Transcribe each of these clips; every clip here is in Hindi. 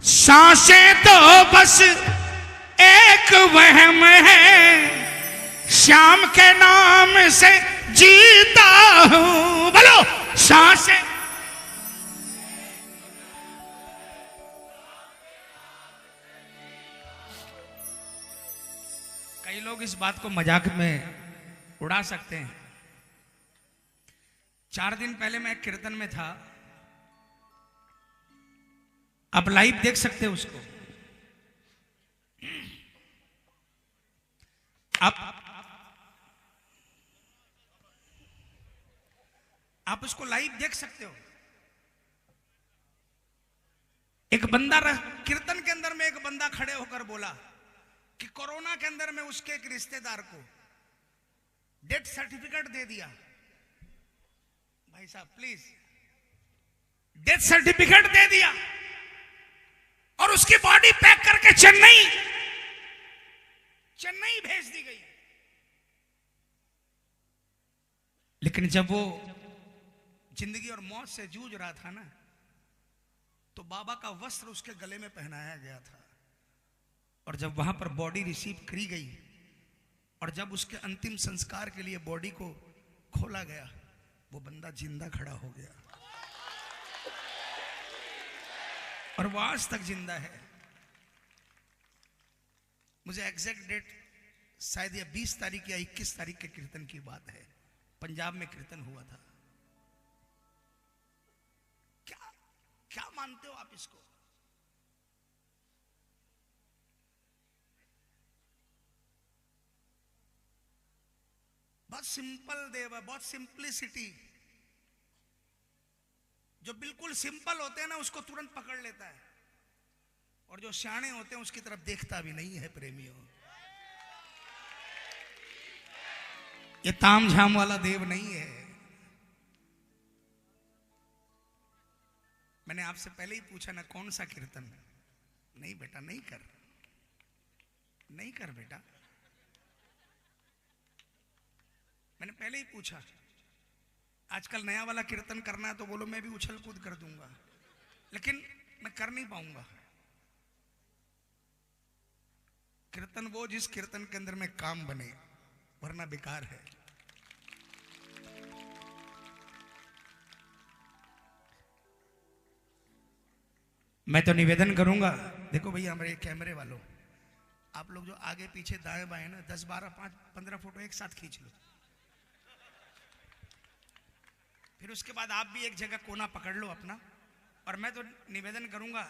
सांसें तो बस एक वहम है, श्याम के नाम से जीता हूं। बोलो सांसें। कई लोग इस बात को मजाक में उड़ा सकते हैं। 4 दिन पहले मैं कीर्तन में था, आप लाइव देख सकते हो उसको। आप उसको लाइव देख सकते हो। एक बंदा कीर्तन के अंदर में एक बंदा खड़े होकर बोला कि कोरोना के अंदर में उसके एक रिश्तेदार को डेथ सर्टिफिकेट दे दिया। भाई साहब प्लीज, डेथ सर्टिफिकेट दे दिया और उसकी बॉडी पैक करके चेन्नई भेज दी गई। लेकिन जब वो जिंदगी और मौत से जूझ रहा था ना, तो बाबा का वस्त्र उसके गले में पहनाया गया था। और जब वहां पर बॉडी रिसीव करी गई और जब उसके अंतिम संस्कार के लिए बॉडी को खोला गया, वो बंदा जिंदा खड़ा हो गया और वो आज तक जिंदा है। मुझे एग्जैक्ट डेट शायद ये 20 तारीख या 21 तारीख के कीर्तन की बात है, पंजाब में कीर्तन हुआ था। क्या मानते हो आप इसको? बहुत सिंपल देव है, बहुत सिंप्लिसिटी। जो बिल्कुल सिंपल होते हैं ना, उसको तुरंत पकड़ लेता है, और जो सियाने होते हैं उसकी तरफ देखता भी नहीं है। प्रेमियों, ये ताम झाम वाला देव नहीं है। मैंने आपसे पहले ही पूछा ना कौन सा कीर्तन। नहीं बेटा, नहीं कर बेटा। मैंने पहले ही पूछा। आजकल नया वाला कीर्तन करना है तो बोलो मैं भी उछल कूद कर दूंगा, लेकिन मैं कर नहीं पाऊंगा। कीर्तन वो जिस कीर्तन के अंदर में काम बने, वरना बेकार है। मैं तो निवेदन करूंगा, देखो भैया हमारे कैमरे वालों, आप लोग जो आगे पीछे दाएं बाएं ना 10 12 5 15 फोटो एक साथ खींच लो। फिर उसके बाद आप भी एक जगह कोना पकड़ लो अपना, और मैं तो निवेदन करूंगा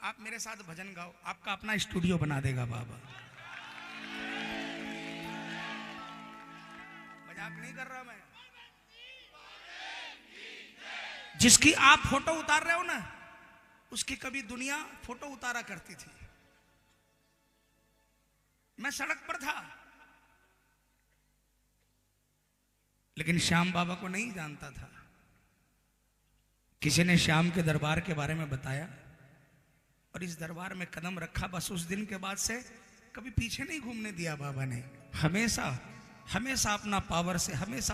आप मेरे साथ भजन गाओ। आपका अपना स्टूडियो बना देगा बाबा। मजाक नहीं कर रहा मैं। जिसकी आप फोटो उतार रहे हो ना, उसकी कभी दुनिया फोटो उतारा करती थी। मैं सड़क पर था, लेकिन श्याम बाबा को नहीं जानता था। किसी ने श्याम के दरबार के बारे में बताया और इस दरबार में कदम रखा। बस उस दिन के बाद से कभी पीछे नहीं घूमने दिया बाबा ने। हमेशा अपना पावर से हमेशा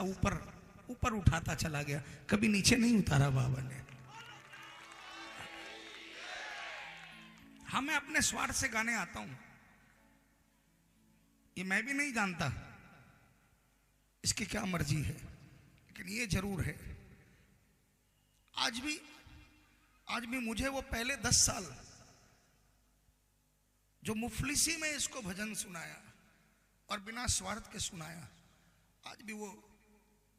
ऊपर उठाता चला गया, कभी नीचे नहीं उतारा बाबा ने। हाँ, मैं अपने स्वार्थ से गाने आता हूं, ये मैं भी नहीं जानता इसकी क्या मर्जी है, लेकिन ये जरूर है आज भी मुझे वो पहले 10 साल जो मुफलिसी में इसको भजन सुनाया और बिना स्वार्थ के सुनाया, आज भी वो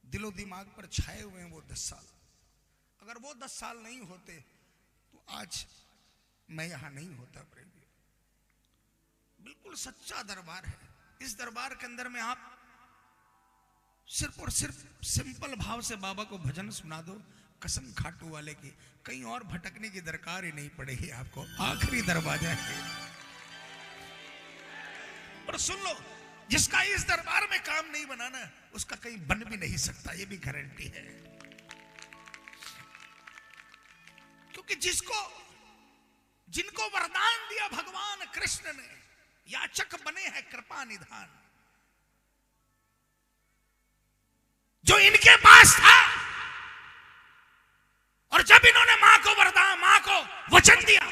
दिलो दिमाग पर छाए हुए हैं वो 10 साल। अगर वो 10 साल नहीं होते तो आज मैं यहां नहीं होता। प्रेमी, बिल्कुल सच्चा दरबार है। इस दरबार के अंदर में आप सिर्फ और सिर्फ सिंपल भाव से बाबा को भजन सुना दो, कसम खाटू वाले की, कहीं और भटकने की दरकार ही नहीं पड़ेगी आपको। आखिरी दरवाजा है। और सुन लो, जिसका इस दरबार में काम नहीं बनाना, उसका कहीं बन भी नहीं सकता, ये भी गारंटी है। क्योंकि जिनको वरदान दिया भगवान कृष्ण ने, याचक बने हैं कृपा निधान, जो इनके पास था, और जब इन्होंने मां को वरदान, मां को वचन दिया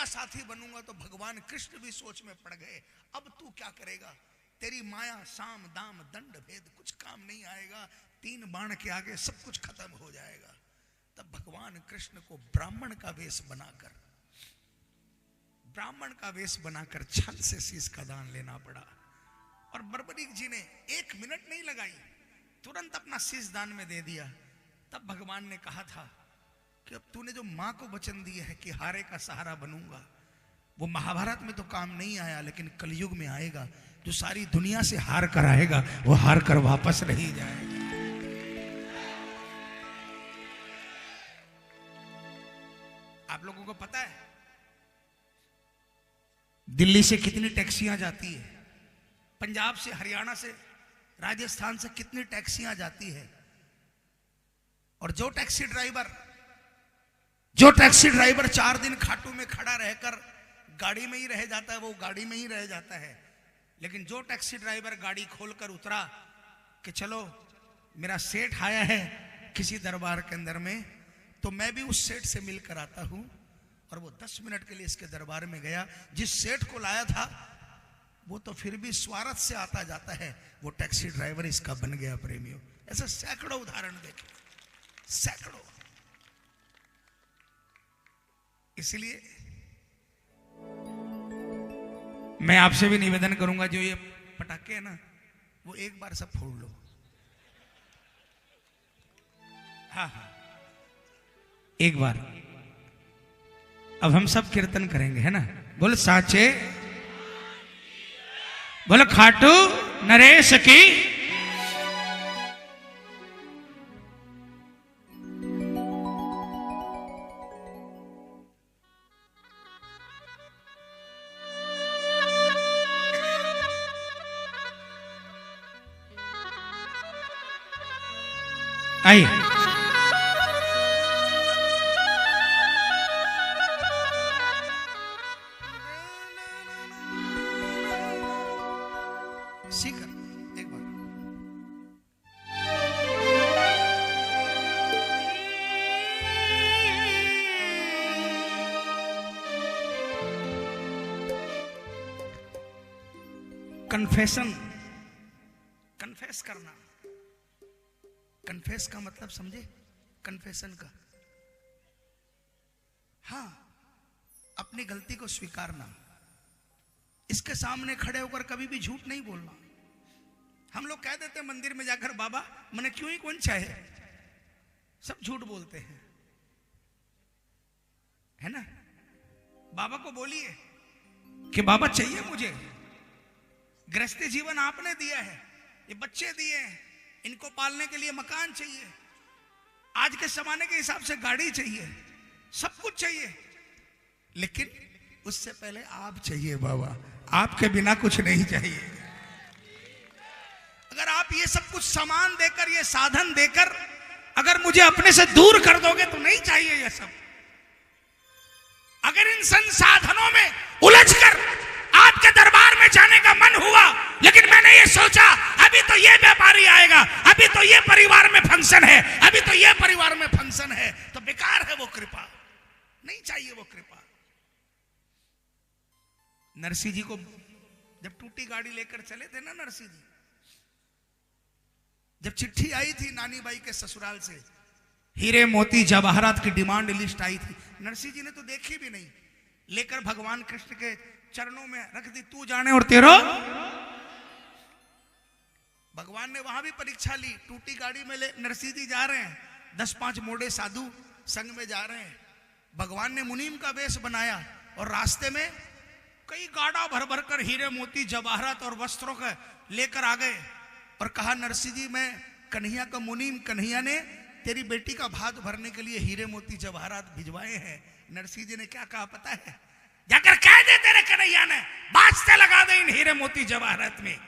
का साथी बनूंगा तो भगवान कृष्ण भी सोच में पड़ गए, अब तू क्या करेगा, तेरी माया साम दाम दंड भेद कुछ काम नहीं आएगा, 3 बाण के आगे सब कुछ खत्म हो जाएगा। तब भगवान कृष्ण को ब्राह्मण का वेश बनाकर छल से शीश का दान लेना पड़ा। और बर्बरीक जी ने 1 मिनट नहीं लगाई, तुरंत अपना शीश दान में दे दिया। तब भगवान ने कहा था कि अब तूने जो मां को वचन दिया है कि हारे का सहारा बनूंगा, वो महाभारत में तो काम नहीं आया, लेकिन कलयुग में आएगा। जो सारी दुनिया से हार कर आएगा वो हार कर वापस नहीं जाएगा। आप लोगों को पता है दिल्ली से कितनी टैक्सियां जाती है, पंजाब से, हरियाणा से, राजस्थान से कितनी टैक्सियां जाती है, और जो टैक्सी ड्राइवर 4 दिन खाटू में खड़ा रहकर गाड़ी में ही रह जाता है, वो गाड़ी में ही रह जाता है। लेकिन जो टैक्सी ड्राइवर गाड़ी खोलकर उतरा कि चलो मेरा सेठ आया है किसी दरबार के अंदर में, तो मैं भी उस सेठ से मिलकर आता हूं, और वो 10 मिनट के लिए इसके दरबार में गया, जिस सेठ को लाया था वो तो फिर भी स्वार्थ से आता जाता है, वो टैक्सी ड्राइवर इसका बन गया। प्रेमियों, ऐसे सैकड़ों उदाहरण देखे, सैकड़ों। इसलिए मैं आपसे भी निवेदन करूंगा, जो ये पटाखे है ना, वो एक बार सब फोड़ लो। हाँ, एक बार। अब हम सब कीर्तन करेंगे, है ना? बोल साचे, बोल खाटू नरेश की। आइए, सीकर एक बार। कन्फेशन, कन्फेस करना। कन्फेस का मतलब समझे? कन्फेशन का, हाँ, अपनी गलती को स्वीकारना, इसके सामने खड़े होकर कभी भी झूठ नहीं बोलना। हम लोग कह देते हैं मंदिर में जाकर, बाबा मैंने क्यों ही कौन चाहे, सब झूठ बोलते हैं, है ना? बाबा को बोलिए कि बाबा चाहिए मुझे, गृहस्थी जीवन आपने दिया है, ये बच्चे दिए हैं, इनको पालने के लिए मकान चाहिए, आज के जमाने के हिसाब से गाड़ी चाहिए, सब कुछ चाहिए, लेकिन उससे पहले आप चाहिए बाबा, आपके बिना कुछ नहीं चाहिए। अगर आप ये सब कुछ सामान देकर, ये साधन देकर अगर मुझे अपने से दूर कर दोगे तो नहीं चाहिए ये सब। अगर इन संसाधनों में उलझकर आपके दरबार में जाने का मन हुआ, लेकिन मैंने ये सोचा अभी तो ये व्यापारी आएगा, अभी तो ये परिवार में फंक्शन है, अभी तो ये परिवार में फंक्शन है, तो बेकार है वो कृपा, नहीं चाहिए वो कृपा। नरसिंह जी को जब टूटी गाड़ी लेकर चले थे ना, नरसिंह जी, जब चिट्ठी आई थी नानी बाई के ससुराल से, हीरे मोती जवाहरात की डिमांड लिस्ट आई थी, नरसिंह जी ने तो देखी भी नहीं, लेकर भगवान कृष्ण के चरणों में रख दी, तू जाने और तेरो। भगवान ने वहां भी परीक्षा ली, टूटी गाड़ी में ले नरसिंह जी जा रहे हैं, 10-5 मोड़े साधु संग में जा रहे हैं, भगवान ने मुनीम का वेश बनाया और रास्ते में कई गाड़ा भर भर कर हीरे मोती जवाहरात और वस्त्रों का लेकर आ गए और कहा, नरसिंह जी मैं कन्हैया का मुनीम, कन्हैया ने तेरी बेटी का भात भरने के लिए हीरे मोती जवाहरात भिजवाए हैं। नरसिंह जी ने क्या कहा पता है? जाकर कह दे तेरे कन्हैया ने वास्ते लगा दे इन हीरे मोती जवाहरात में,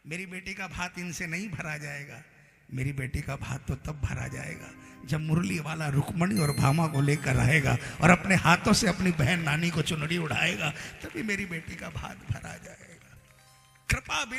मेरी बेटी का भात इनसे नहीं भरा जाएगा, मेरी बेटी का भात तो तब भरा जाएगा जब मुरली वाला रुक्मणी और भामा को लेकर आएगा और अपने हाथों से अपनी बहन नानी को चुनरी उड़ाएगा, तभी मेरी बेटी का भात भरा जाएगा। कृपा बिन